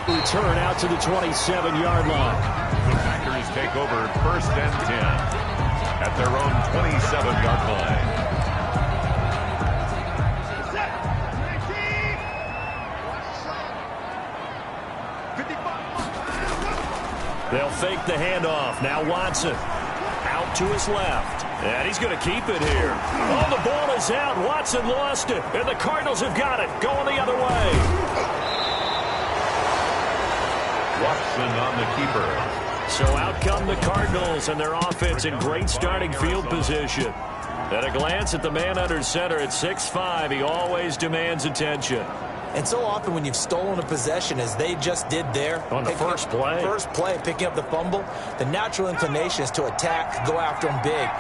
Return out to the 27-yard line. The Packers take over 1st and 10 at their own 27-yard line. They'll fake the handoff. Now Watson out to his left. And he's going to keep it here. Oh, the ball is out. Watson lost it. And the Cardinals have got it. Going the other way. Watson on the keeper. So out come the Cardinals and their offense in great starting field position. At a glance at the man under center at 6'5", he always demands attention. And so often when you've stolen a possession, as they just did there, on the first play, picking up the fumble, the natural inclination is to attack, go after them big.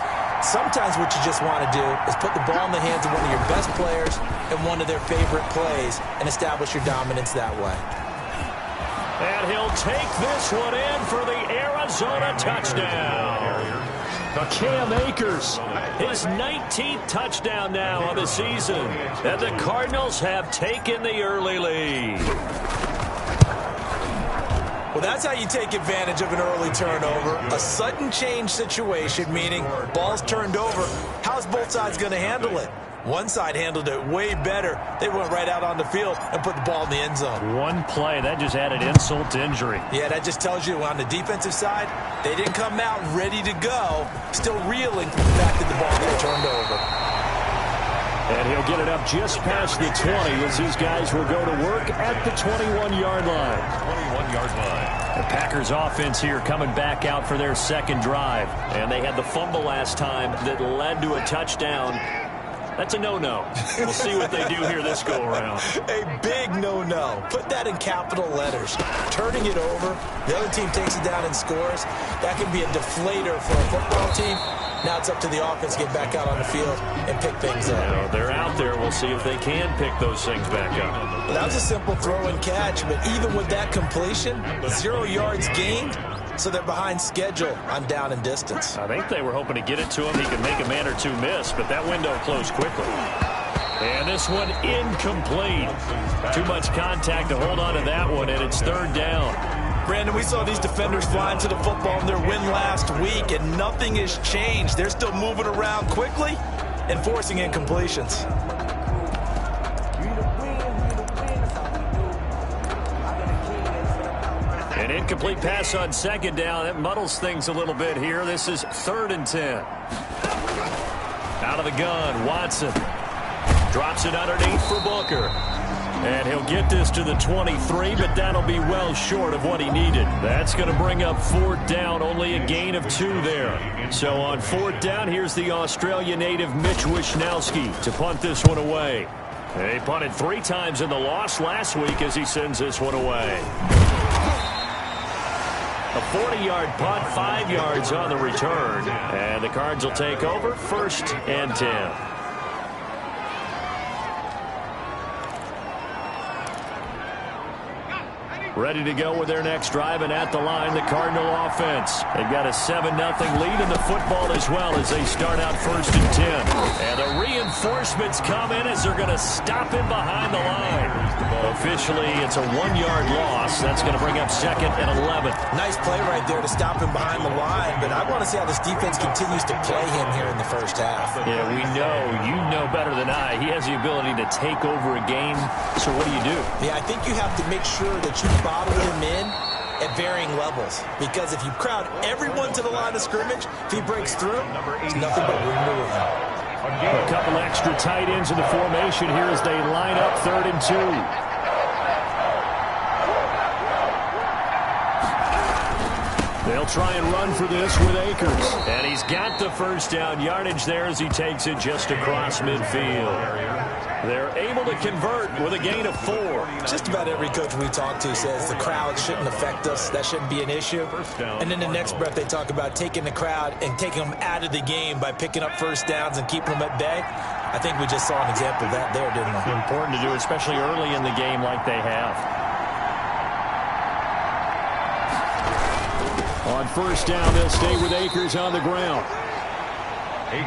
Sometimes what you just want to do is put the ball in the hands of one of your best players and one of their favorite plays and establish your dominance that way. And he'll take this one in for the Arizona touchdown. Cam Akers, his 19th touchdown now on the season. And the Cardinals have taken the early lead. Well, that's how you take advantage of an early turnover. A sudden change situation, meaning ball's turned over. How's both sides going to handle it? One side handled it way better. They went right out on the field and put the ball in the end zone. One play, that just added insult to injury. Yeah, that just tells you on the defensive side, they didn't come out ready to go, still reeling from the fact that the ball got turned over. And he'll get it up just past the 20 as these guys will go to work at the 21-yard line. 21-yard line. The Packers offense here coming back out for their second drive. And they had the fumble last time that led to a touchdown. That's a no-no. We'll see what they do here this go-around. A big no-no. Put that in capital letters. Turning it over, the other team takes it down and scores. That can be a deflator for a football team. Now it's up to the offense to get back out on the field and pick things up. Well, they're out there. We'll see if they can pick those things back up. Well, that was a simple throw and catch, but even with that completion, 0 yards gained. So they're behind schedule on down and distance. I think they were hoping to get it to him. He could make a man or two miss, but that window closed quickly. And this one incomplete. Too much contact to hold on to that one, and it's 3rd down. Brandon, we saw these defenders flying to the football in their win last week, and nothing has changed. They're still moving around quickly and forcing incompletions. An incomplete pass on 2nd down. That muddles things a little bit here. This is 3rd and 10. Out of the gun, Watson drops it underneath for Booker. And he'll get this to the 23, but that'll be well short of what he needed. That's going to bring up 4th down, only a gain of 2 there. So on 4th down, here's the Australia native Mitch Wishnowski to punt this one away. They punted 3 times in the loss last week as he sends this one away. A 40-yard punt, 5 yards on the return. And the Cards will take over 1st and 10. Ready to go with their next drive, and at the line, the Cardinal offense. They've got a 7-0 lead in the football as well as they start out 1st and 10. And the reinforcements come in as they're going to stop him behind the line. Officially, it's a 1-yard loss. That's going to bring up 2nd and 11. Nice play right there to stop him behind the line, but I want to see how this defense continues to play him here in the first half. Yeah, we know. You know better than I. He has the ability to take over a game. So what do? Yeah, I think you have to make sure that you bottle him in at varying levels, because if you crowd everyone to the line of scrimmage, if he breaks through, there's nothing but room to run. A couple extra tight ends in the formation here as they line up 3rd and 2. They'll try and run for this with Akers. And he's got the 1st down yardage there as he takes it just across midfield. They're able to convert with a gain of 4. Just about every coach we talk to says the crowd shouldn't affect us. That shouldn't be an issue. And in the next breath, they talk about taking the crowd and taking them out of the game by picking up 1st downs and keeping them at bay. I think we just saw an example of that there, didn't we? Important to do, especially early in the game like they have. On 1st down, they'll stay with Akers on the ground.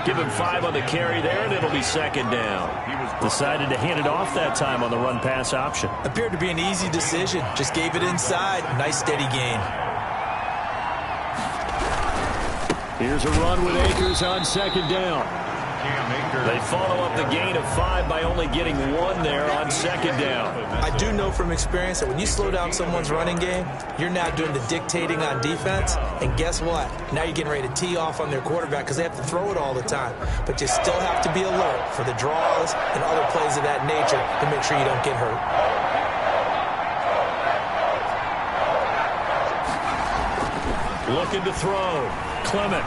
Give him 5 on the carry there, and it'll be second down. Decided to hand it off that time on the run-pass option. Appeared to be an easy decision. Just gave it inside. Nice steady gain. Here's a run with Akers on second down. They follow up the gain of 5 by only getting 1 there on second down. I do know from experience that when you slow down someone's running game, you're now doing the dictating on defense. And guess what? Now you're getting ready to tee off on their quarterback because they have to throw it all the time. But you still have to be alert for the draws and other plays of that nature to make sure you don't get hurt. Looking to throw. Clement.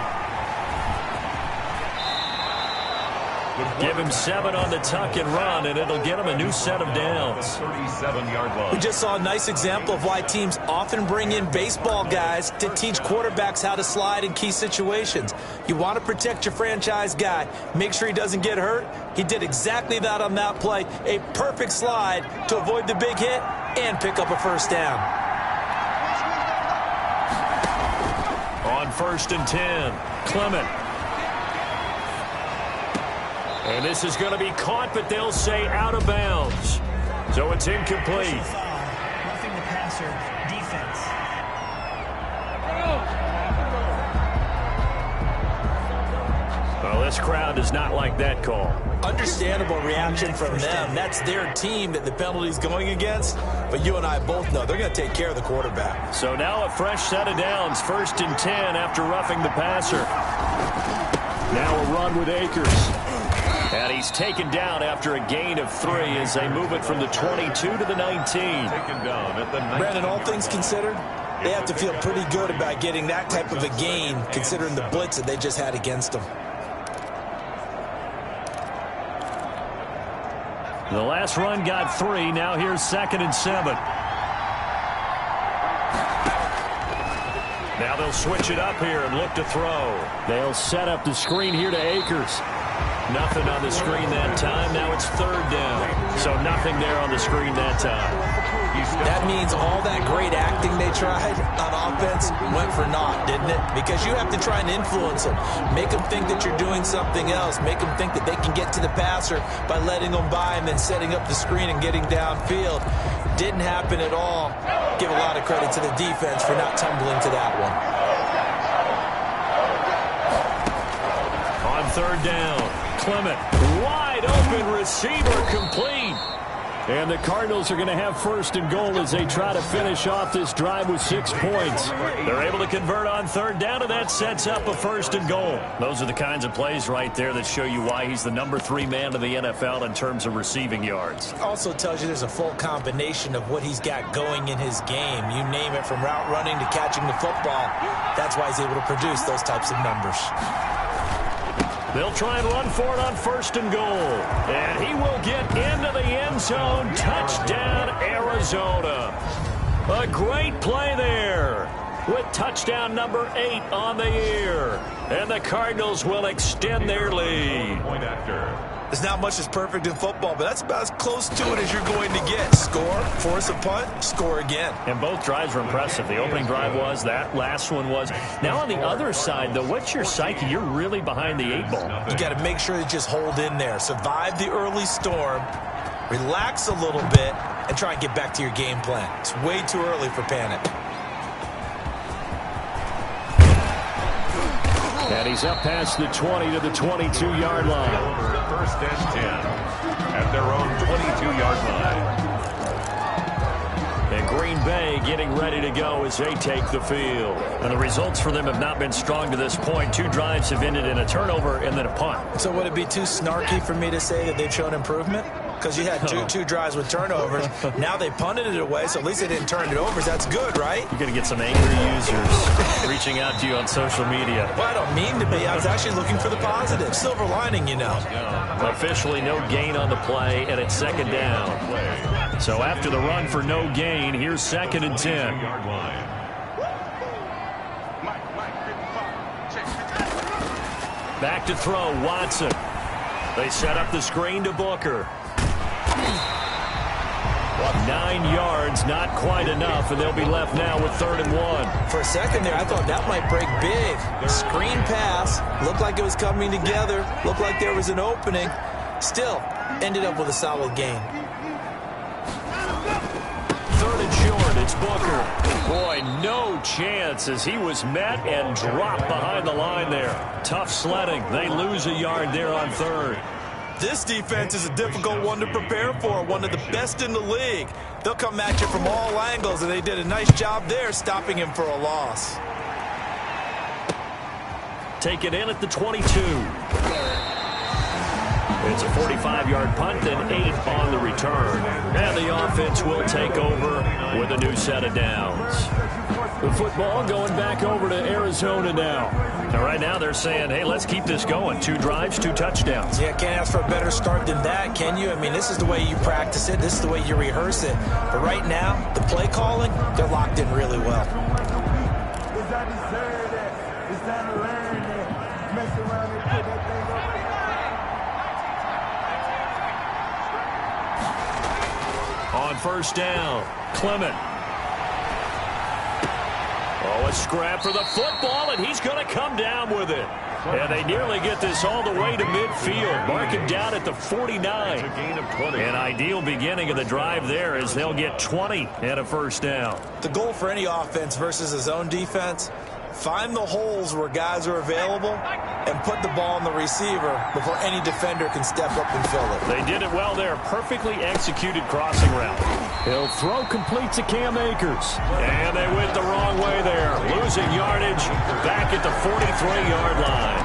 Give him 7 on the tuck and run, and it'll get him a new set of downs. 37-yard line. We just saw a nice example of why teams often bring in baseball guys to teach quarterbacks how to slide in key situations. You want to protect your franchise guy. Make sure he doesn't get hurt. He did exactly that on that play. A perfect slide to avoid the big hit and pick up a first down. On 1st and 10, Clement. And this is going to be caught, but they'll say out of bounds. So it's incomplete. Roughing the passer, defense. Well, this crowd does not like that call. Understandable reaction from them. That's their team that the penalty's going against. But you and I both know they're going to take care of the quarterback. So now a fresh set of downs. 1st and 10 after roughing the passer. Now a run with Akers. And he's taken down after a gain of 3 as they move it from the 22 to the 19. Taken down at the 19. Brandon, all things considered, they have to feel pretty good about getting that type of a gain considering the blitz that they just had against them. The last run got 3. Now here's 2nd and 7. Now they'll switch it up here and look to throw. They'll set up the screen here to Akers. Nothing on the screen that time. Now it's 3rd down. So nothing there on the screen that time. That means all that great acting they tried on offense went for naught, didn't it? Because you have to try and influence them. Make them think that you're doing something else. Make them think that they can get to the passer by letting them by and then setting up the screen and getting downfield. Didn't happen at all. Give a lot of credit to the defense for not tumbling to that one. On 3rd down, Clement, wide open receiver, complete. And the Cardinals are going to have 1st and goal as they try to finish off this drive with 6 points. They're able to convert on 3rd down, and that sets up a 1st and goal. Those are the kinds of plays right there that show you why he's the number 3 man in the NFL in terms of receiving yards. Also tells you there's a full combination of what he's got going in his game. You name it, from route running to catching the football. That's why he's able to produce those types of numbers. They'll try and run for it on 1st and goal. And he will get into the end zone. Touchdown, Arizona. A great play there with touchdown number 8 on the year. And the Cardinals will extend their lead. Point after. There's not much that's perfect in football, but that's about as close to it as you're going to get. Score, force a punt, score again. And both drives were impressive. The opening drive was, that last one was. Now on the other side, though, what's your psyche? You're really behind the 8 ball. You got to make sure to just hold in there. Survive the early storm, relax a little bit, and try and get back to your game plan. It's way too early for panic. And he's up past the 20 to the 22-yard line. Over 1st and 10 at their own 22-yard line. And Green Bay getting ready to go as they take the field. And the results for them have not been strong to this point. 2 drives have ended in a turnover and then a punt. So would it be too snarky for me to say that they've shown improvement? Because you had two drives with turnovers. Now they punted it away, so at least they didn't turn it over. That's good, right? You're going to get some angry users reaching out to you on social media. Well, I don't mean to be. I was actually looking for the positive. Silver lining, you know. Officially no gain on the play, and it's 2nd down. So after the run for no gain, here's 2nd and 10. Back to throw, Watson. They set up the screen to Booker. 9 yards, not quite enough, and they'll be left now with 3rd and 1. For a second there, I thought that might break big. Screen pass. Looked like it was coming together. Looked like there was an opening. Still, ended up with a solid gain. 3rd and short, it's Booker. Boy, no chance as he was met and dropped behind the line there. Tough sledding. They lose a yard there on 3rd. This defense is a difficult one to prepare for, one of the best in the league. They'll come at you from all angles, and they did a nice job there stopping him for a loss. Take it in at the 22. It's a 45-yard punt, then 8 on the return. And the offense will take over with a new set of downs. The football going back over to Arizona now. Now, right now they're saying, hey, let's keep this going. 2 drives, 2 touchdowns. Yeah, can't ask for a better start than that, can you? I mean, this is the way you practice it. This is the way you rehearse it. But right now, the play calling, they're locked in really well. On 1st down, Clement. Oh, a scrap for the football, and he's going to come down with it. And they nearly get this all the way to midfield. Mark him down at the 49. An ideal beginning of the drive there as they'll get 20 and a 1st down. The goal for any offense versus a zone defense, find the holes where guys are available and put the ball on the receiver before any defender can step up and fill it. They did it well there. Perfectly executed crossing route. He'll throw complete to Cam Akers. And they went the wrong way there. Losing yardage back at the 43-yard line.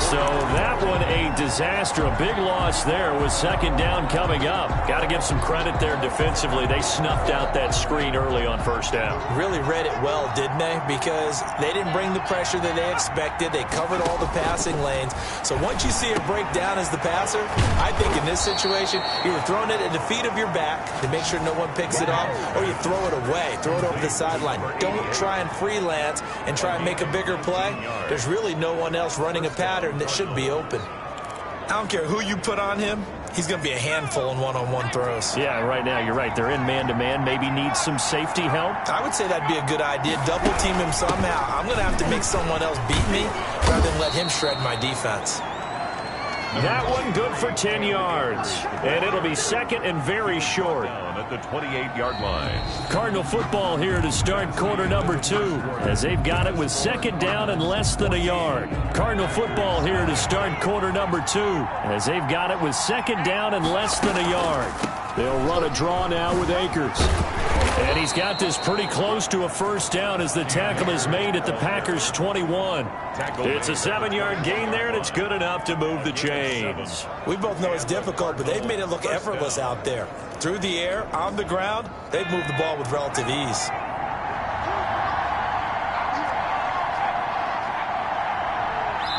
So that one a disaster. A big loss there with 2nd down coming up. Got to give some credit there defensively. They snuffed out that screen early on 1st down. Really read it well, didn't they? Because they didn't bring the pressure that they expected. They covered all the passing lanes. So once you see it break down as the passer, I think in this situation, you're throwing it at the feet of your back to make sure no one picks it up, or you throw it away, throw it over the sideline. Don't try and freelance and try and make a bigger play. There's really no one else running a pattern that should be open. I don't care who you put on him. He's going to be a handful in one-on-one throws. Yeah, right now you're right. They're in man-to-man. Maybe need some safety help. I would say that'd be a good idea. Double team him somehow. I'm going to have to make someone else beat me rather than let him shred my defense. That one good for 10 yards. And it'll be 2nd and very short. At the 28-yard line. Cardinal football here to start quarter number 2 as they've got it with 2nd down and less than a yard. Cardinal football here to start quarter number 2 as they've got it with 2nd down and less than a yard. They'll run a draw now with Akers. And he's got this pretty close to a 1st down as the tackle is made at the Packers' 21. It's a 7-yard gain there, and it's good enough to move the chains. We both know it's difficult, but they've made it look effortless out there. Through the air, on the ground, they've moved the ball with relative ease.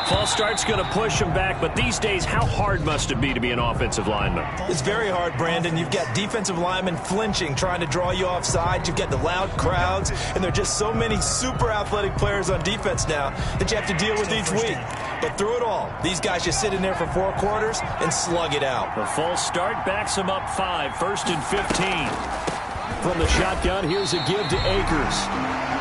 False start's going to push him back, but these days, how hard must it be to be an offensive lineman? It's very hard, Brandon. You've got defensive linemen flinching, trying to draw you offside. You've got the loud crowds, and there are just so many super athletic players on defense now that you have to deal with each week. But through it all, these guys just sit in there for 4 quarters and slug it out. The false start backs him up 5, 1st and 15. From the shotgun, here's a give to Akers.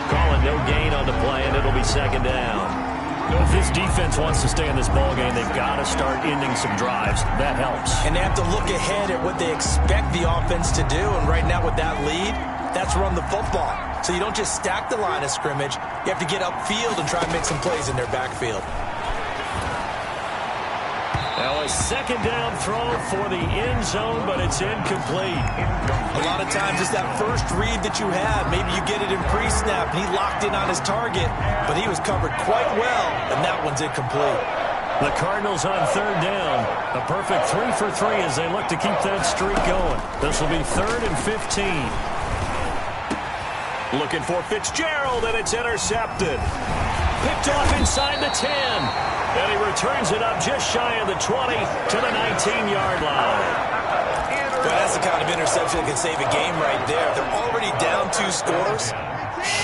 Calling no gain on the play, and it'll be 2nd down. If this defense wants to stay in this ballgame, they've got to start ending some drives. That helps. And they have to look ahead at what they expect the offense to do. And right now with that lead, that's run the football. So you don't just stack the line of scrimmage. You have to get upfield and try and make some plays in their backfield. Now a 2nd down throw for the end zone, but it's incomplete. A lot of times it's that first read that you have. Maybe you get it in pre-snap, and he locked in on his target, but he was covered quite well, and that one's incomplete. The Cardinals on 3rd down. A perfect 3 for 3 as they look to keep that streak going. This will be 3rd and 15. Looking for Fitzgerald, and it's intercepted. Picked off inside the 10. And he returns it up just shy of the 20 to the 19-yard line. But that's the kind of interception that can save a game right there. They're already down 2 scores.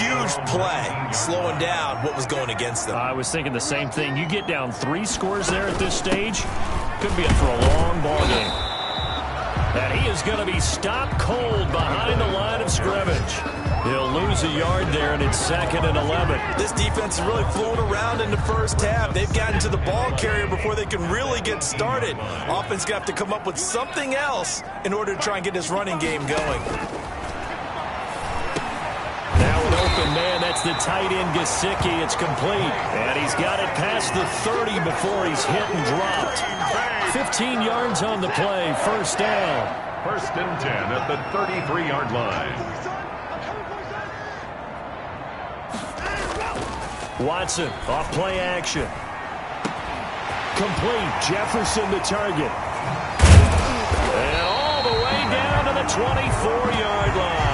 Huge play, slowing down what was going against them. I was thinking the same thing. You get down 3 scores there at this stage, could be it for a long ball game. And he is going to be stopped cold behind the line of scrimmage. He'll lose a yard there, and it's 2nd and 11. This defense is really flown around in the first half. They've gotten to the ball carrier before they can really get started. Offense going to have to come up with something else in order to try and get this running game going. Now an open man. That's the tight end, Gesicki. It's complete. And he's got it past the 30 before he's hit and dropped. 15 yards on the play. First down. 1st and 10 at the 33-yard line. Watson off play action. Complete. Jefferson the target. And all the way down to the 24-yard line.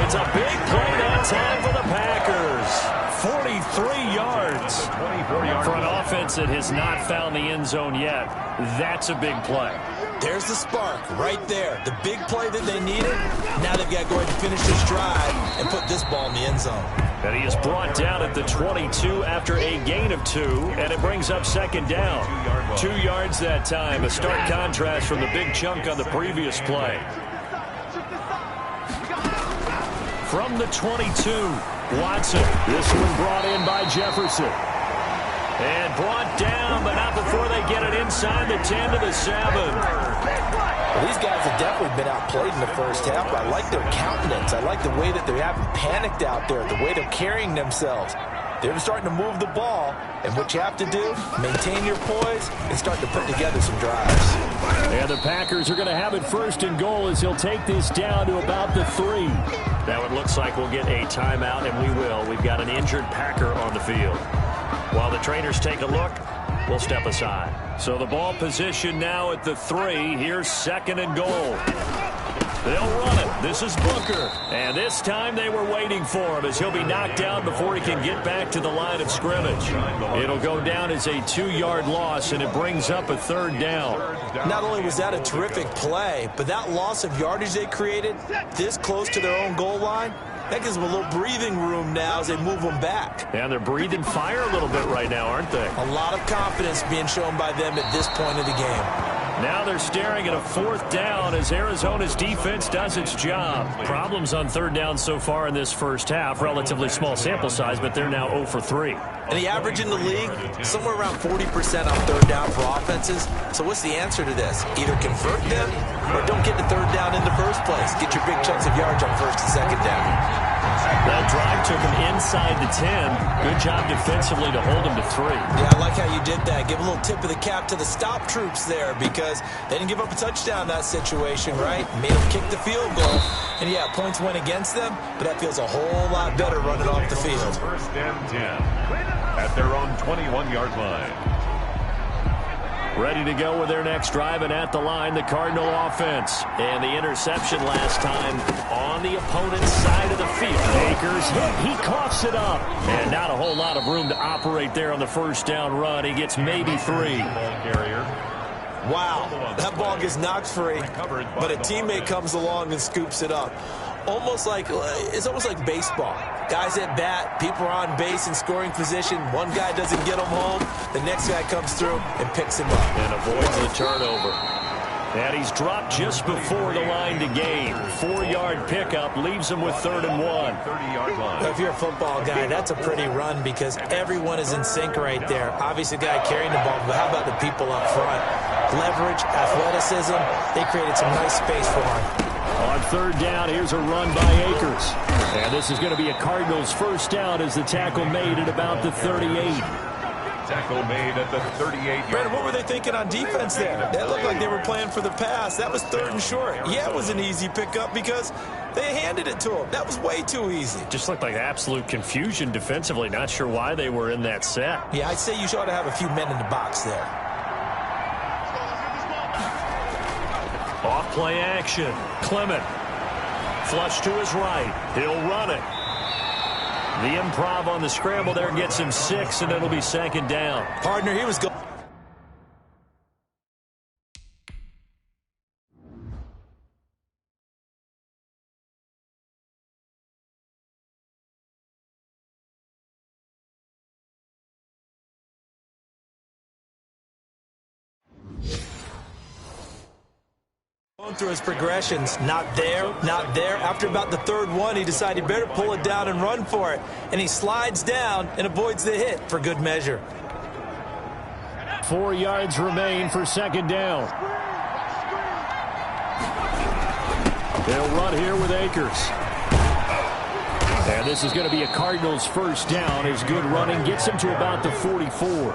It's a big play that time for the Packers. 43 yards. For an offense that has not found the end zone yet, that's a big play. There's the spark right there. The big play that they needed. Now they've got to go ahead and finish this drive and put this ball in the end zone. And he is brought down at the 22 after a gain of 2, and it brings up 2nd down. 2 yards that time, a stark contrast from the big chunk on the previous play. From the 22, Watson. This one brought in by Jefferson. And brought down, but not before they get it inside the 10 to the 7. Well, these guys have definitely been outplayed in the first half. I like their countenance. I like the way that they haven't panicked out there, the way they're carrying themselves. They're starting to move the ball, and what you have to do, maintain your poise and start to put together some drives. And the Packers are going to have it 1st and goal as he'll take this down to about the 3. Now it looks like we'll get a timeout, and we will. We've got an injured Packer on the field. While the trainers take a look, we'll step aside. So the ball position now at the 3. Here's 2nd and goal. They'll run it. This is Booker. And this time they were waiting for him as he'll be knocked down before he can get back to the line of scrimmage. It'll go down as a 2-yard loss, and it brings up a 3rd down. Not only was that a terrific play, but that loss of yardage they created this close to their own goal line, that gives them a little breathing room now as they move them back. And they're breathing fire a little bit right now, aren't they? A lot of confidence being shown by them at this point of the game. Now they're staring at a 4th down as Arizona's defense does its job. Problems on 3rd down so far in this first half. Relatively small sample size, but they're now 0 for 3. And the average in the league, somewhere around 40% on 3rd down for offenses. So what's the answer to this? Either convert them or don't get the 3rd down in the first place. Get your big chunks of yards on 1st and 2nd down. That drive took him inside the 10. Good job defensively to hold him to 3. Yeah, I like how you did that. Give a little tip of the cap to the stop troops there because they didn't give up a touchdown in that situation, right? Made them kick the field goal. And, yeah, points went against them, but that feels a whole lot better running off the field. 1st and 10 at their own 21-yard line. Ready to go with their next drive, and at the line, the Cardinal offense. And the interception last time on the opponent's side of the field. Akers hit. He coughs it up. And not a whole lot of room to operate there on the 1st down run. He gets maybe 3. Wow, that ball gets knocked free, but a teammate comes along and scoops it up. It's almost like baseball. Guys at bat, people are on base in scoring position. One guy doesn't get them home. The next guy comes through and picks him up. And avoids the turnover. And he's dropped just before the line to gain. 4-yard pickup leaves him with 3rd and 1. 30-yard line. If you're a football guy, that's a pretty run because everyone is in sync right there. Obviously, the guy carrying the ball, but how about the people up front? Leverage, athleticism, they created some nice space for him. On 3rd down, here's a run by Akers. And this is going to be a Cardinals 1st down as the tackle made at about the 38. Tackle made at the 38-yard. Brandon, what were they thinking on defense there? That looked like they were playing for the pass. That was 3rd and short. Yeah, it was an easy pickup because they handed it to him. That was way too easy. Just looked like absolute confusion defensively. Not sure why they were in that set. Yeah, I'd say you ought to have a few men in the box there. Off play action. Clement. Flush to his right. He'll run it. The improv on the scramble there gets him 6, and it'll be 2nd down. Partner, he was going. Going through his progressions, not there, not there. After about the third one, he decided he better pull it down and run for it. And he slides down and avoids the hit for good measure. 4 yards remain for second down. They'll run here with Akers. And this is going to be a Cardinals first down. His good running gets him to about the 44.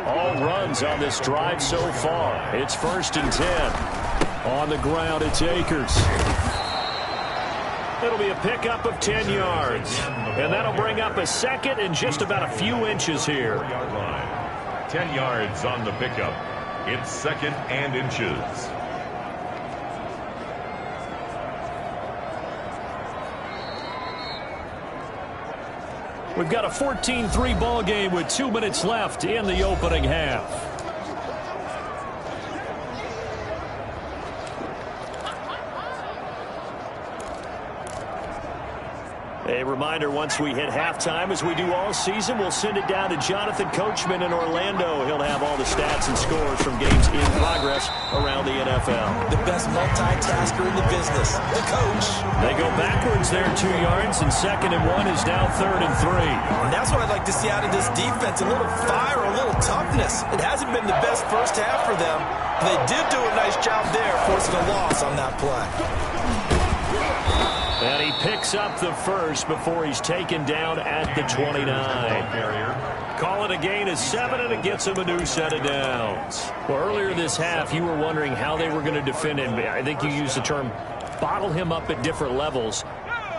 All runs on this drive so far. It's 1st and 10. On the ground, it's Akers. It'll be a pickup of 10 yards. And that'll bring up a second and just about a few inches here. 10 yards on the pickup. It's 2nd and inches. We've got a 14-3 ball game with 2 minutes left in the opening half. A reminder, once we hit halftime, as we do all season, we'll send it down to Jonathan Coachman in Orlando. He'll have all the stats and scores from games in progress around the NFL. The best multitasker in the business, the coach. They go backwards there 2 yards, and 2nd and 1 is now 3rd and 3. And that's what I'd like to see out of this defense, a little fire, a little toughness. It hasn't been the best first half for them. They did do a nice job there, forcing a loss on that play. And he picks up the first before he's taken down at the 29. Call it a gain of 7, and it gets him a new set of downs. Well, earlier this half, you were wondering how they were going to defend him. I think you used the term bottle him up at different levels.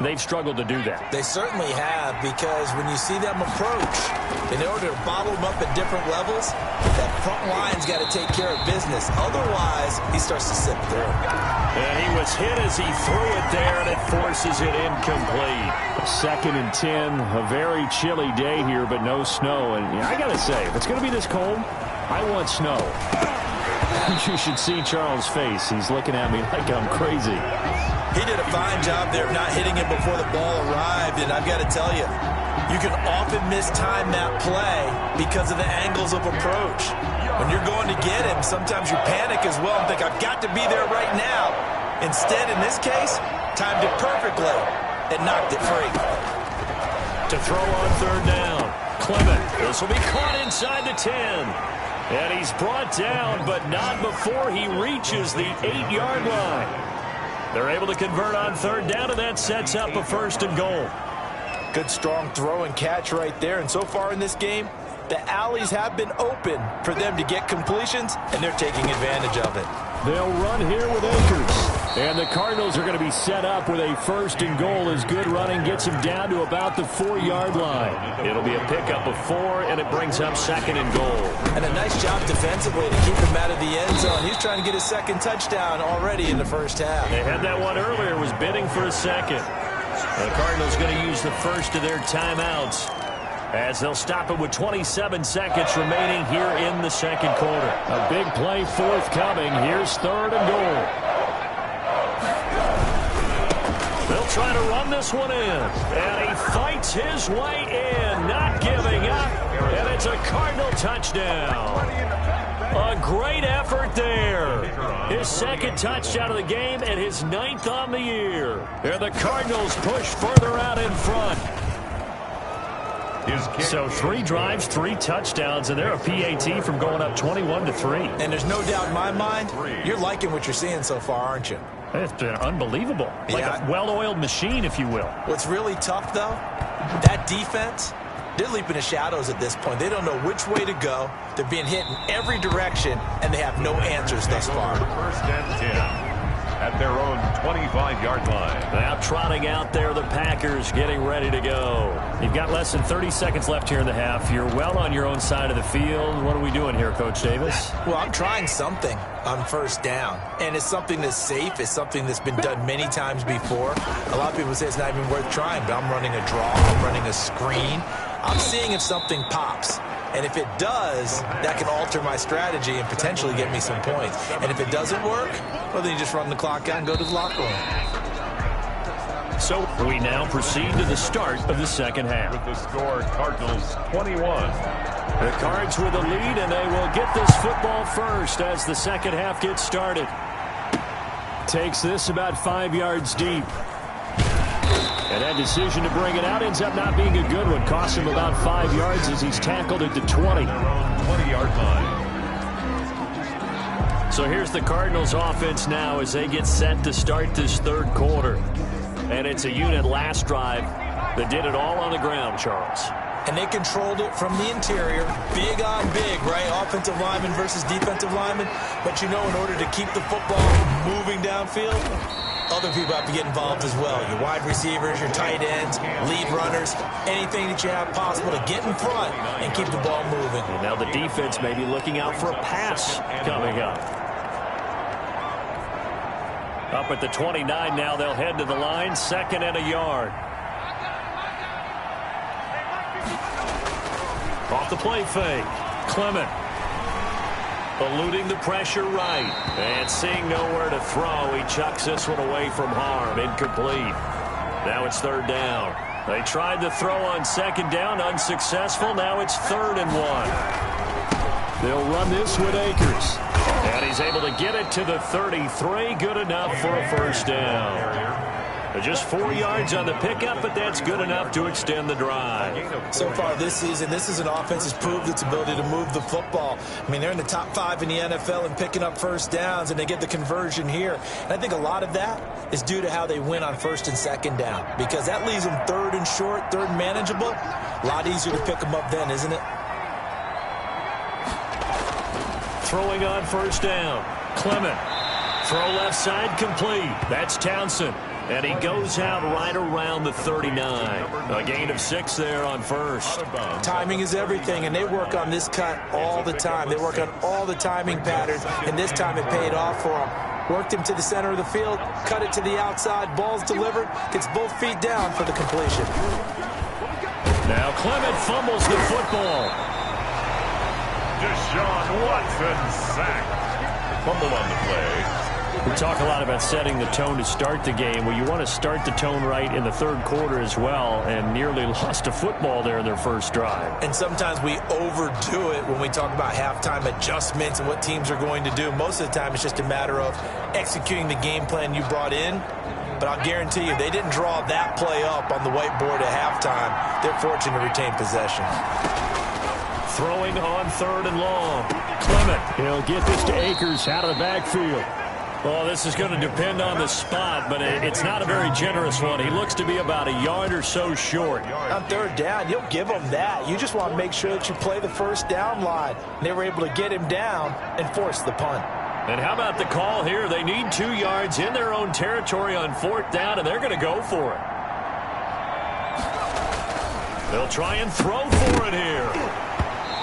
They've struggled to do that. They certainly have, because when you see them approach, in order to bottle them up at different levels, that front line's got to take care of business. Otherwise, he starts to slip through. And he was hit as he threw it there, and it forces it incomplete. 2nd and 10, a very chilly day here, but no snow. And I got to say, if it's going to be this cold, I want snow. You should see Charles' face. He's looking at me like I'm crazy. He did a fine job there of not hitting it before the ball arrived, and I've got to tell you, you can often mistime that play because of the angles of approach. When you're going to get him, sometimes you panic as well and think, I've got to be there right now. Instead, in this case, timed it perfectly and knocked it free. To throw on 3rd down, Clement. This will be caught inside the 10. And he's brought down, but not before he reaches the 8-yard line. They're able to convert on 3rd down, and that sets up a 1st and goal. Good, strong throw and catch right there. And so far in this game, the alleys have been open for them to get completions, and they're taking advantage of it. They'll run here with Akers. And the Cardinals are going to be set up with a 1st and goal as good running gets him down to about the 4-yard line. It'll be a pickup of 4, and it brings up 2nd and goal. And a nice job defensively to keep him out of the end zone. He's trying to get his 2nd touchdown already in the first half. They had that one earlier, was bidding for a 2nd. The Cardinals going to use the first of their timeouts, as they'll stop it with 27 seconds remaining here in the 2nd quarter. A big play forthcoming. Here's 3rd and goal. They'll try to run this one in, and he fights his way in, not giving up, and it's a Cardinal touchdown. A great effort there. His 2nd touchdown of the game and his 9th on the year. And the Cardinals push further out in front. So 3 drives, 3 touchdowns, and they're a PAT from going up 21-3. And there's no doubt in my mind, you're liking what you're seeing so far, aren't you? It's been unbelievable. Like a well-oiled machine, if you will. What's really tough, though, that defense, they're leaping the shadows at this point. They don't know which way to go. They're being hit in every direction, and they have no answers thus far. 1st and 10 at their own 25-yard line. Now trotting out there, the Packers getting ready to go. You've got less than 30 seconds left here in the half. You're well on your own side of the field. What are we doing here, Coach Davis? Well, I'm trying something on 1st down, and it's something that's safe. It's something that's been done many times before. A lot of people say it's not even worth trying, but I'm running a draw. I'm running a screen. I'm seeing if something pops. And if it does, that can alter my strategy and potentially get me some points. And if it doesn't work, well, then you just run the clock out and go to the locker room. So we now proceed to the start of the 2nd half. With the score, Cardinals 21. The Cards with the lead, and they will get this football first as the 2nd half gets started. takes this about 5 yards deep. And that decision to bring it out ends up not being a good one. Costs him about 5 yards as he's tackled at the 20. 20-yard line. So here's the Cardinals offense now as they get set to start this third quarter. And it's a unit last drive that did it all on the ground, Charles. And they controlled it from the interior. Big on big, right? Offensive lineman versus defensive lineman. But you know, in order to keep the football moving downfield, other people have to get involved as well. Your wide receivers, your tight ends, lead runners, anything that you have possible to get in front and keep the ball moving. And now the defense may be looking out for a pass coming up. Up at the 29 now, they'll head to the line, 2nd and a yard. Off the play fake, Clement. Eluding the pressure right. And seeing nowhere to throw, he chucks this one away from harm. Incomplete. Now it's 3rd down. They tried to throw on 2nd down, unsuccessful. Now it's 3rd and 1. They'll run this with Akers. And he's able to get it to the 33. Good enough for a 1st down. Just 4 yards on the pickup, but that's good enough to extend the drive. So far this season, this is an offense that's proved its ability to move the football. I mean, they're in the top 5 in the NFL in picking up 1st downs, and they get the conversion here. And I think a lot of that is due to how they win on 1st and 2nd down, because that leaves them 3rd and short, 3rd and manageable. A lot easier to pick them up then, isn't it? Throwing on 1st down. Clement. Throw left side complete. That's Townsend. And he goes out right around the 39. A gain of 6 there on 1st. Timing is everything, and they work on this cut all the time. They work on all the timing patterns, and this time it paid off for them. Worked him to the center of the field, cut it to the outside, ball's delivered, gets both feet down for the completion. Now Clement fumbles the football. Deshaun Watson sacked. Fumble on the play. We talk a lot about setting the tone to start the game. Well, you want to start the tone right in the 3rd quarter as well, and nearly lost a football there in their 1st drive. And sometimes we overdo it when we talk about halftime adjustments and what teams are going to do. Most of the time, it's just a matter of executing the game plan you brought in. But I'll guarantee you, they didn't draw that play up on the whiteboard at halftime. They're fortunate to retain possession. Throwing on 3rd and long. Clement. He'll get this to Akers out of the backfield. Well, this is going to depend on the spot, but it's not a very generous one. He looks to be about a yard or so short. On 3rd down, you'll give them that. You just want to make sure that you play the 1st down line. They were able to get him down and force the punt. And how about the call here? They need 2 yards in their own territory on 4th down, and they're going to go for it. They'll try and throw for it here.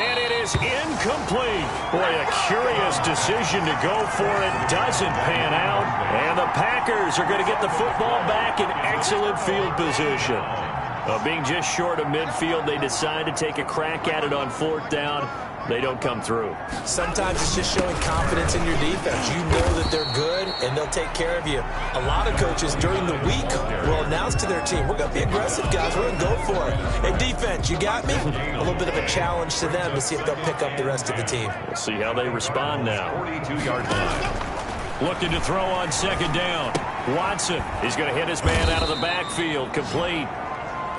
And it is incomplete. Boy, a curious decision to go for it. Doesn't pan out. And the Packers are going to get the football back in excellent field position. Being just short of midfield, they decide to take a crack at it on 4th down. They don't come through. Sometimes it's just showing confidence in your defense. You know that they're good, and they'll take care of you. A lot of coaches during the week will announce to their team, we're going to be aggressive, guys. We're going to go for it. Hey, defense, you got me? A little bit of a challenge to them to see if they'll pick up the rest of the team. We'll see how they respond now. 42-yard line. Looking to throw on 2nd down. Watson, he's going to hit his man out of the backfield. Complete.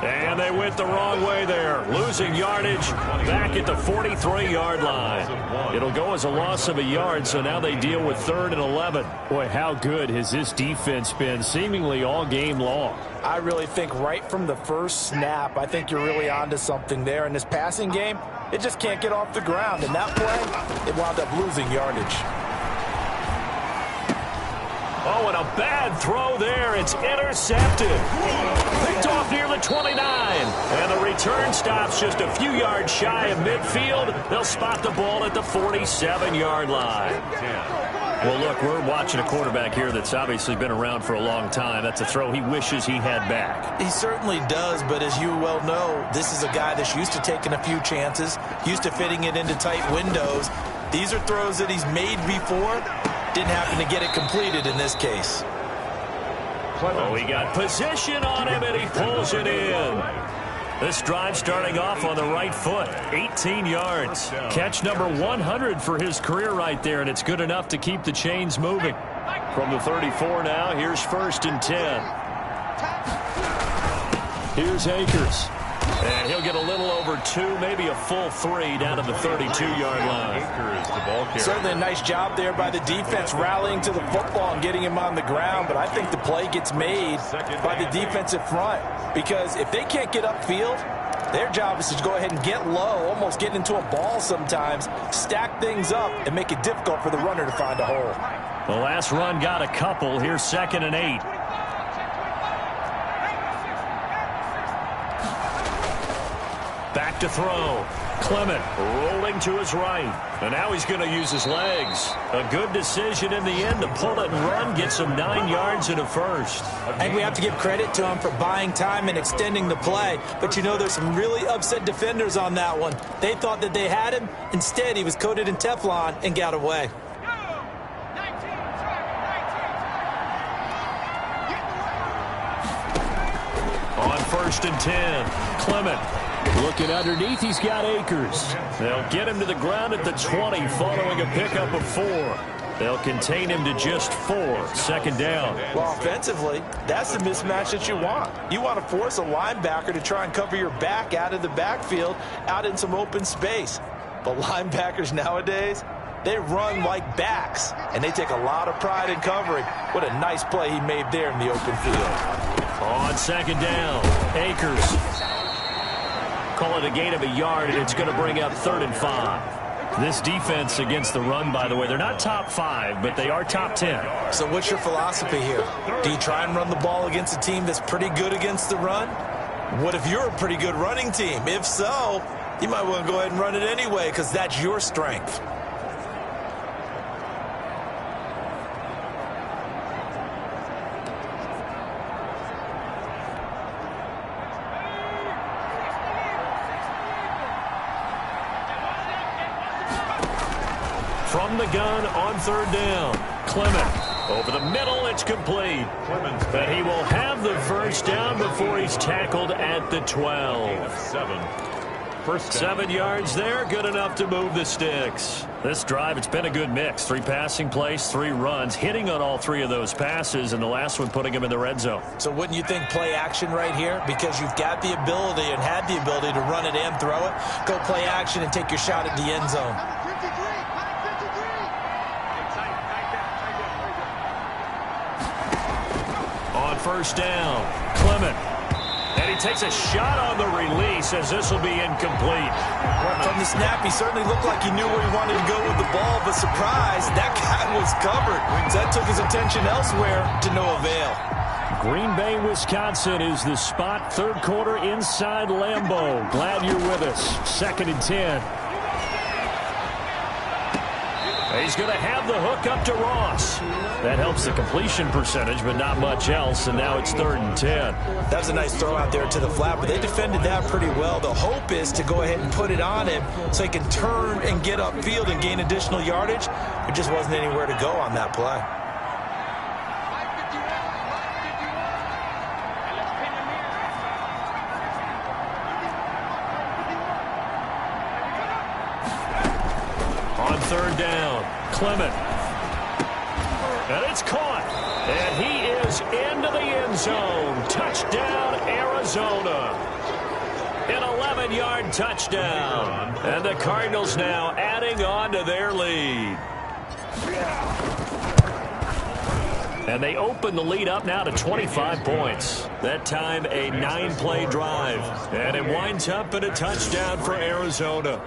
And they went the wrong way there. Losing yardage back at the 43-yard line. It'll go as a loss of a yard, so now they deal with 3rd and 11. Boy, how good has this defense been seemingly all game long? I really think right from the first snap, I think you're really onto something there. In this passing game, it just can't get off the ground. And that play, it wound up losing yardage. Oh, and a bad throw there. It's intercepted. Picked off near the 29. And the return stops just a few yards shy of midfield. They'll spot the ball at the 47-yard line. Well, look, we're watching a quarterback here that's obviously been around for a long time. That's a throw he wishes he had back. He certainly does, but as you well know, this is a guy that's used to taking a few chances, used to fitting it into tight windows. These are throws that he's made before. Didn't happen to get it completed in this case. Oh, he got position on him, and he pulls it in. This drive starting off on the right foot, 18 yards. Catch number 100 for his career right there, and it's good enough to keep the chains moving. From the 34 now, here's 1st and 10. Here's Akers. And he'll get a little over 2, maybe a full 3 down to the 32-yard line. Akers, the ball carrier. Certainly a nice job there by the defense rallying to the football and getting him on the ground. But I think the play gets made by the defensive front. Because if they can't get upfield, their job is to go ahead and get low, almost get into a ball sometimes, stack things up, and make it difficult for the runner to find a hole. The last run got a couple. Here's 2nd and 8. Back to throw. Clement rolling to his right. And now he's going to use his legs. A good decision in the end to pull it and run. Gets him 9 yards and a first. I think we have to give credit to him for buying time and extending the play. But, you know, there's some really upset defenders on that one. They thought that they had him. Instead, he was coated in Teflon and got away. On 1st and 10, Clement. Looking underneath, he's got Akers. They'll get him to the ground at the 20 following a pickup of 4. They'll contain him to just 4. 2nd down. Well, offensively, that's the mismatch that you want. You want to force a linebacker to try and cover your back out of the backfield, out in some open space. But linebackers nowadays, they run like backs, and they take a lot of pride in covering. What a nice play he made there in the open field. On 2nd down, Akers. Call it a gain of a yard, and it's going to bring up 3rd and 5. This defense against the run, by the way, they're not top 5, but they are top 10. So what's your philosophy here? Do you try and run the ball against a team that's pretty good against the run? What if you're a pretty good running team? If so, you might want to go ahead and run it anyway because that's your strength. From the gun on 3rd down, Clement. Over the middle, it's complete. But he will have the first down before he's tackled at the 12. 7 yards there, good enough to move the sticks. This drive, it's been a good mix. 3 passing plays, 3 runs, hitting on all 3 of those passes, and the last one putting him in the red zone. So wouldn't you think play action right here? Because you've got the ability and had the ability to run it and throw it. Go play action and take your shot at the end zone. On 1st down, Clement. And he takes a shot on the release as this will be incomplete. From the snap, he certainly looked like he knew where he wanted to go with the ball, but surprise, that guy was covered. So that took his attention elsewhere to no avail. Green Bay, Wisconsin is the spot. 3rd quarter inside Lambeau. Glad you're with us. 2nd and 10. He's going to have the hook up to Ross. That helps the completion percentage, but not much else, and now it's 3rd and 10. That was a nice throw out there to the flat, but they defended that pretty well. The hope is to go ahead and put it on him so he can turn and get upfield and gain additional yardage. There just wasn't anywhere to go on that play. On 3rd down, Clement. And it's caught. And he is into the end zone. Touchdown, Arizona. An 11-yard touchdown. And the Cardinals now adding on to their lead. And they open the lead up now to 25 points. That time a 9-play drive. And it winds up in a touchdown for Arizona.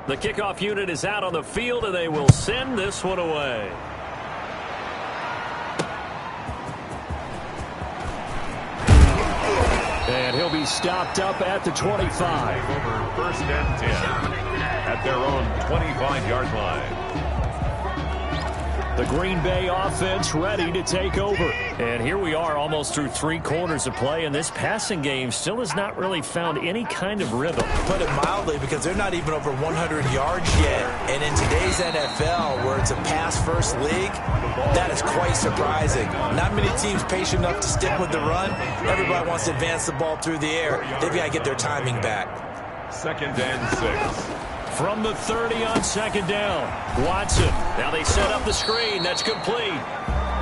The kickoff unit is out on the field, and they will send this one away. And he'll be stopped up at the 25. Over 1st and 10 at their own 25-yard line. The Green Bay offense ready to take over. And here we are almost through 3 quarters of play, and this passing game still has not really found any kind of rhythm. Put it mildly, because they're not even over 100 yards yet. And in today's NFL, where it's a pass-first league, that is quite surprising. Not many teams patient enough to stick with the run. Everybody wants to advance the ball through the air. They've got to get their timing back. 2nd and 6. From the 30 on 2nd down, Watson. Now they set up the screen. That's complete.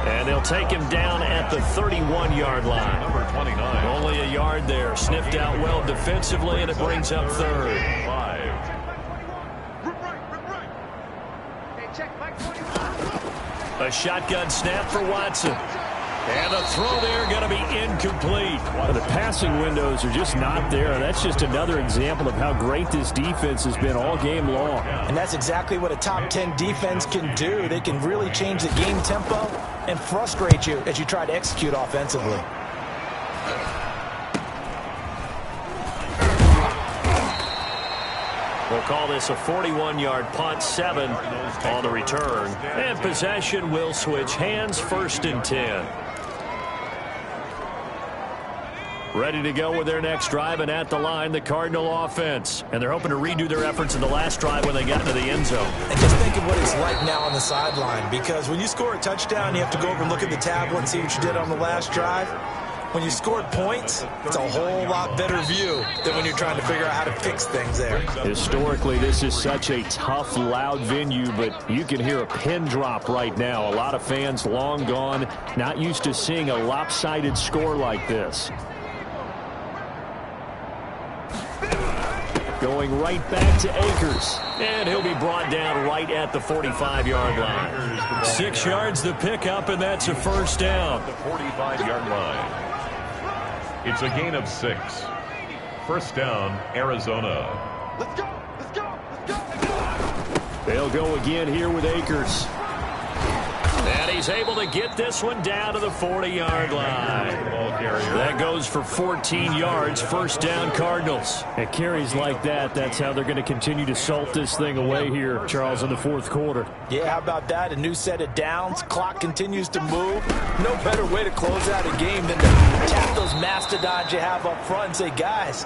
And they'll take him down at the 31-yard line. Number 29. Only a yard there. Sniffed out well defensively, and it brings up 3rd. 5. A shotgun snap for Watson. And a throw there going to be incomplete. Well, the passing windows are just not there. And that's just another example of how great this defense has been all game long. And that's exactly what a top 10 defense can do. They can really change the game tempo and frustrate you as you try to execute offensively. We'll call this a 41-yard punt, 7 on the return. And possession will switch hands, 1st and 10. Ready to go with their next drive, and at the line, the Cardinal offense. And they're hoping to redo their efforts in the last drive when they got into the end zone. And just think of what it's like now on the sideline, because when you score a touchdown, you have to go over and look at the tablet and see what you did on the last drive. When you scored points, it's a whole lot better view than when you're trying to figure out how to fix things there. Historically, this is such a tough, loud venue, but you can hear a pin drop right now. A lot of fans long gone, not used to seeing a lopsided score like this. Going right back to Akers. And he'll be brought down right at the 45-yard line. 6 yards the pickup, and that's a 1st down. The 45-yard line. It's a gain of 6. 1st down, Arizona. Let's go! Let's go! Let's go! They'll go again here with Akers. And he's able to get this one down to the 40-yard line. That goes for 14 yards, 1st down Cardinals. At carries like that, that's how they're going to continue to salt this thing away here, Charles, in the 4th quarter. Yeah, how about that? A new set of downs. Clock continues to move. No better way to close out a game than to tap those mastodons you have up front and say, guys,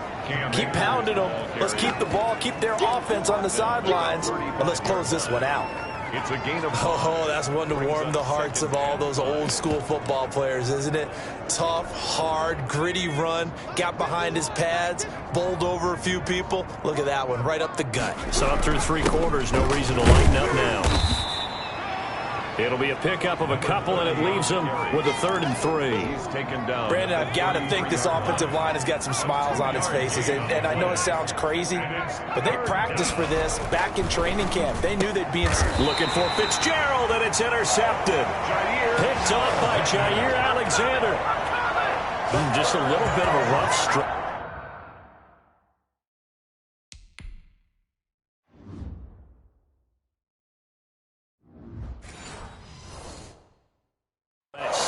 keep pounding them. Let's keep the ball, keep their offense on the sidelines, and let's close this one out. It's a gain of... Oh, that's one to warm the hearts of all those old school football players, isn't it? Tough, hard, gritty run, got behind his pads, bowled over a few people. Look at that one, right up the gut. So up through 3 quarters, no reason to lighten up now. It'll be a pickup of a couple, and it leaves them with a 3rd and 3. He's taken down. Brandon, I've got to think this offensive line has got some smiles on its faces. And I know it sounds crazy, but they practiced for this back in training camp. They knew they'd be in... Looking for Fitzgerald, and it's intercepted. Picked off by Jair Alexander. Just a little bit of a rough strike.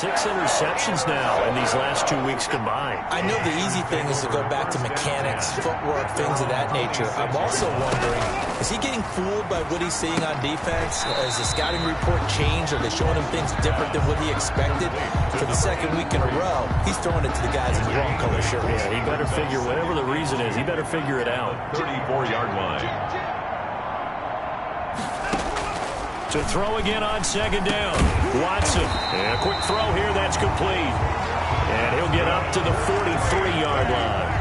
Six interceptions now in these last 2 weeks combined. I know the easy thing is to go back to mechanics, footwork, things of that nature. I'm also wondering, is he getting fooled by what he's seeing on defense? Has the scouting report changed? Are they showing him things different than what he expected? For the 2nd week in a row, he's throwing it to the guys in the wrong color shirts. Yeah, he better figure, whatever the reason is, he better figure it out. 34-yard line. To throw again on 2nd down. Watson. And a quick throw here. That's complete. And he'll get up to the 43-yard line.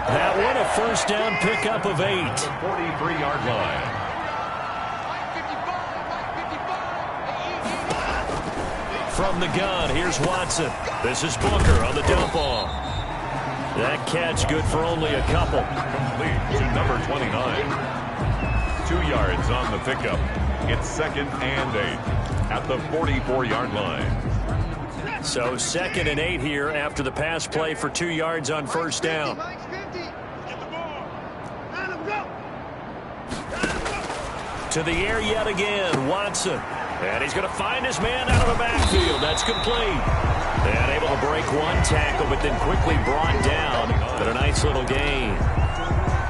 That one a 1st down pickup of 8. 43-yard line. From the gun, here's Watson. This is Booker on the dump off. That catch good for only a couple. Complete to number 29. 2 yards on the pickup. It's 2nd and 8 at the 44-yard line. So 2nd and 8 here after the pass play for 2 yards on 1st down. To the air yet again, Watson. And he's going to find his man out of the backfield. That's complete. And able to break one tackle, but then quickly brought down. But a nice little gain.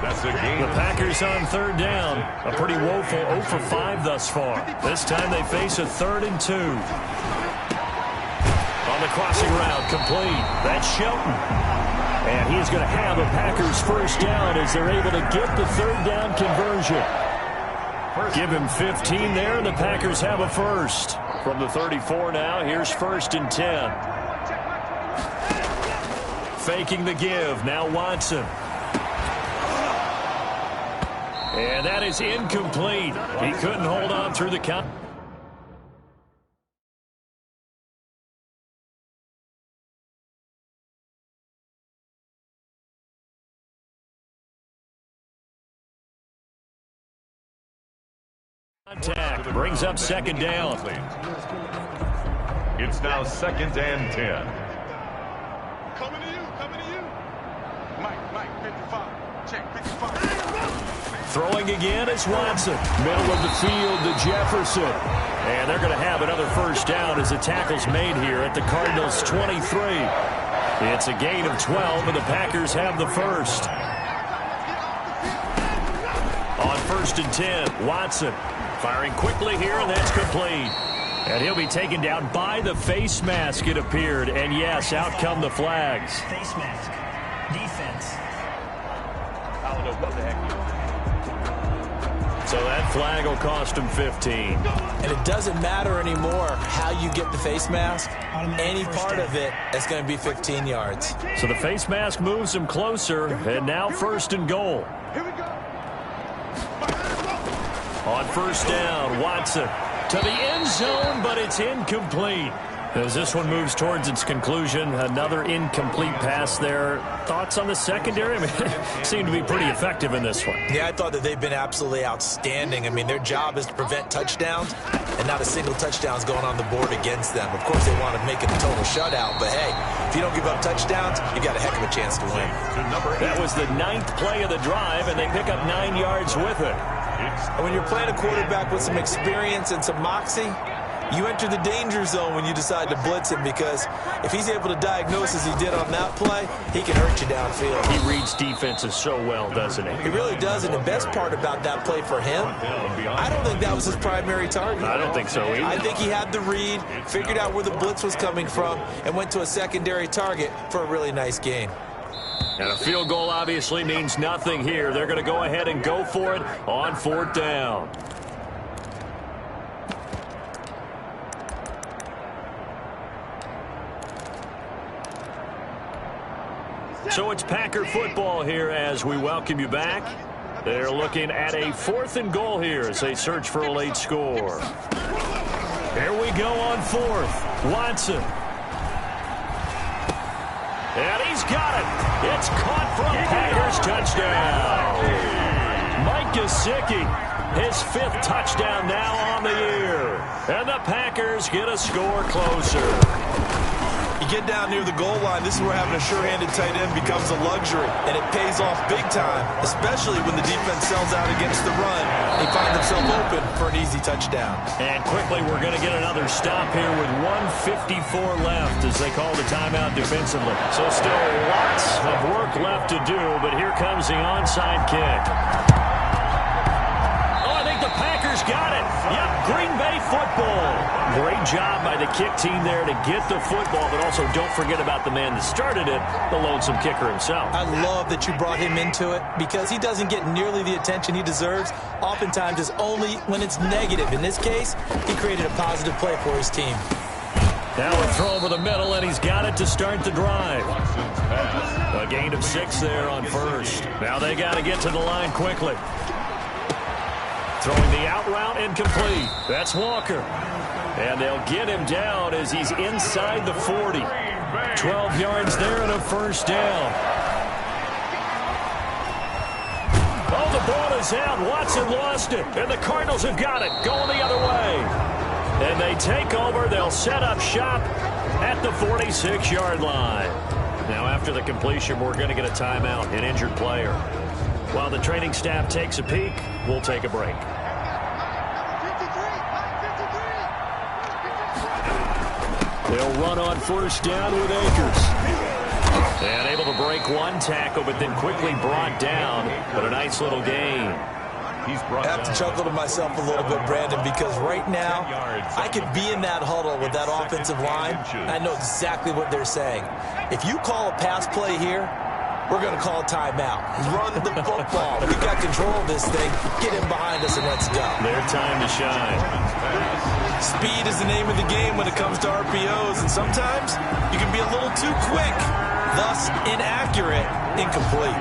That's a gain. The Packers on 3rd down. A pretty woeful 0 for 5 thus far. This time they face a 3rd and 2. On the crossing route, complete. That's Shelton. And he's going to have a Packers 1st down as they're able to get the 3rd down conversion. Give him 15 there, and the Packers have a 1st. From the 34 now, here's 1st and 10. Faking the give, now Watson. And that is incomplete. He couldn't hold on through the count. Contact brings up second down. It's now 2nd and 10. Coming to you. Mike, 55. Check, 55. Throwing again is Watson. Middle of the field to Jefferson. And they're going to have another first down as the tackle's made here at the Cardinals' 23. It's a gain of 12, and the Packers have the first. On 1st and 10, Watson firing quickly here, and that's complete. And he'll be taken down by the face mask, it appeared. And yes, out come the flags. Face mask. Defense. I don't know what the heck. So that flag will cost him 15. And it doesn't matter anymore how you get the face mask. Any part of it is going to be 15 yards. So the face mask moves him closer, and now 1st and goal. Here we go. On 1st down, Watson to the end zone, but it's incomplete. As this one moves towards its conclusion, another incomplete pass there. Thoughts on the secondary? I mean, seem to be pretty effective in this one. Yeah, I thought that they've been absolutely outstanding. I mean, their job is to prevent touchdowns, and not a single touchdown is going on the board against them. Of course, they want to make it a total shutout, but hey, if you don't give up touchdowns, you've got a heck of a chance to win. That was the 9th play of the drive, and they pick up 9 yards with it. And when you're playing a quarterback with some experience and some moxie, you enter the danger zone when you decide to blitz him, because if he's able to diagnose as he did on that play, he can hurt you downfield. He reads defenses so well, doesn't he? He really does, and the best part about that play for him, I don't think that was his primary target. I don't think so either. I think he had the read, figured out where the blitz was coming from, and went to a secondary target for a really nice gain. And a field goal obviously means nothing here. They're going to go ahead and go for it on 4th down. So it's Packer football here as we welcome you back. They're looking at a 4th and goal here as they search for a late score. Here we go on 4th. Watson. And he's got it. It's caught for a Packers touchdown. Mike Gesicki, his 5th touchdown now on the year. And the Packers get a score closer. You get down near the goal line, this is where having a sure-handed tight end becomes a luxury, and it pays off big time, especially when the defense sells out against the run. He finds himself open for an easy touchdown. And quickly, we're going to get another stop here with 1:54 left as they call the timeout defensively. So still lots of work left to do, but here comes the onside kick. Oh, I think the Packers got it. Yep, Green Bay football. Great job by the kick team there to get the football, but also don't forget about the man that started it, the lonesome kicker himself. I love that you brought him into it because he doesn't get nearly the attention he deserves. Oftentimes it's only when it's negative. In this case, he created a positive play for his team. Now a throw over the middle, and he's got it to start the drive. A gain of 6 there on 1st. Now they got to get to the line quickly. Throwing the out route incomplete. That's Walker. And they'll get him down as he's inside the 40. 12 yards there and a first down. Oh, the ball is out. Watson lost it. And the Cardinals have got it. Going the other way. And they take over. They'll set up shop at the 46-yard line. Now, after the completion, we're going to get a timeout, an injured player. While the training staff takes a peek, we'll take a break. They'll run on first down with Akers. And able to break one tackle, but then quickly brought down. But a nice little gain. I have to chuckle to myself a little bit, Brandon, because right now I could be in that huddle with that offensive line. I know exactly what they're saying. If you call a pass play here, we're going to call a timeout. Run the football. We've got control of this thing. Get him behind us and let's go. Their time to shine. Speed is the name of the game when it comes to RPOs, and sometimes you can be a little too quick, thus inaccurate, incomplete.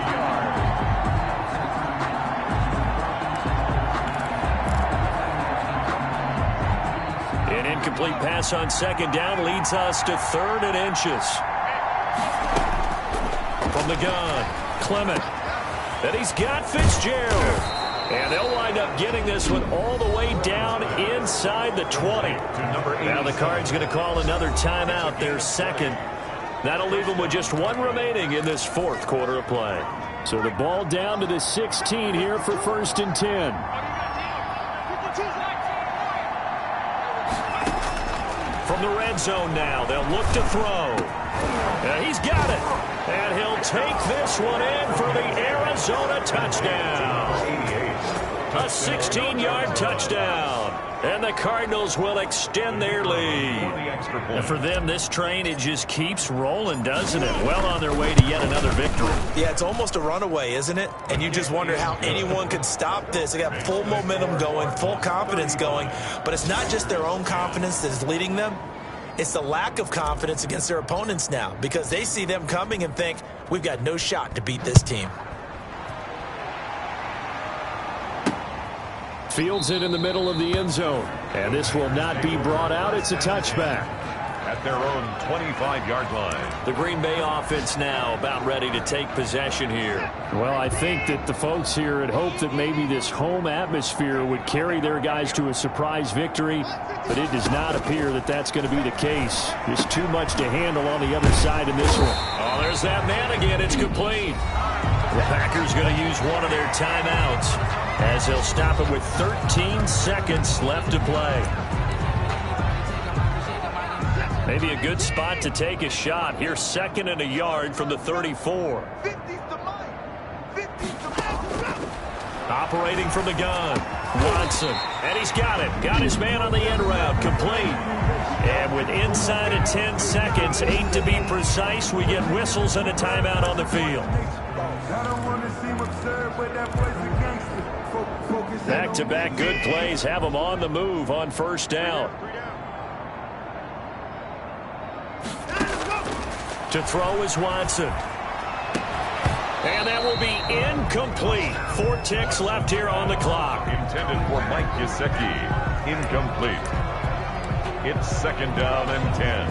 An incomplete pass on second down leads us to 3rd and inches. From the gun, Clement. And he's got Fitzgerald. And they'll wind up getting this one all the way down inside the 20. Now the Cards going to call another timeout, their second. That'll leave them with just 1 remaining in this 4th quarter of play. So the ball down to the 16 here for 1st and 10. From the red zone now, they'll look to throw. He's got it. And he'll take this one in for the Arizona touchdown. A 16-yard touchdown. And the Cardinals will extend their lead. And for them, this train, it just keeps rolling, doesn't it? Well on their way to yet another victory. Yeah, it's almost a runaway, isn't it? And you just wonder how anyone could stop this. They got full momentum going, full confidence going. But it's not just their own confidence that's leading them. It's the lack of confidence against their opponents now, because they see them coming and think, we've got no shot to beat this team. Fields it in the middle of the end zone. And this will not be brought out. It's a touchback. At their own 25-yard line. The Green Bay offense now about ready to take possession here. Well, I think that the folks here had hoped that maybe this home atmosphere would carry their guys to a surprise victory, but it does not appear that that's going to be the case. Just too much to handle on the other side in this one. Oh, there's that man again. It's complete. The Packers going to use one of their timeouts as they'll stop it with 13 seconds left to play. Maybe a good spot to take a shot. Here's 2nd and a yard from the 34. Operating from the gun, Watson. And he's got it. Got his man on the end route. Complete. And with inside of 10 seconds, 8 to be precise, we get whistles and a timeout on the field. Back-to-back good plays have them on the move on 1st down. To throw is Watson. And that will be incomplete. 4 ticks left here on the clock. Intended for Mike Gesicki. Incomplete. It's 2nd down and 10.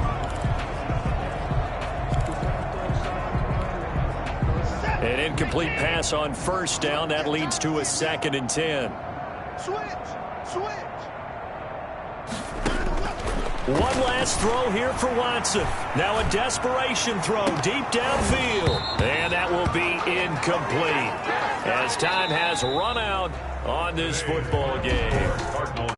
An incomplete pass on 1st down. That leads to a 2nd and 10. Switch. One last throw here for Watson. Now a desperation throw deep downfield. And that will be incomplete as time has run out on this football game.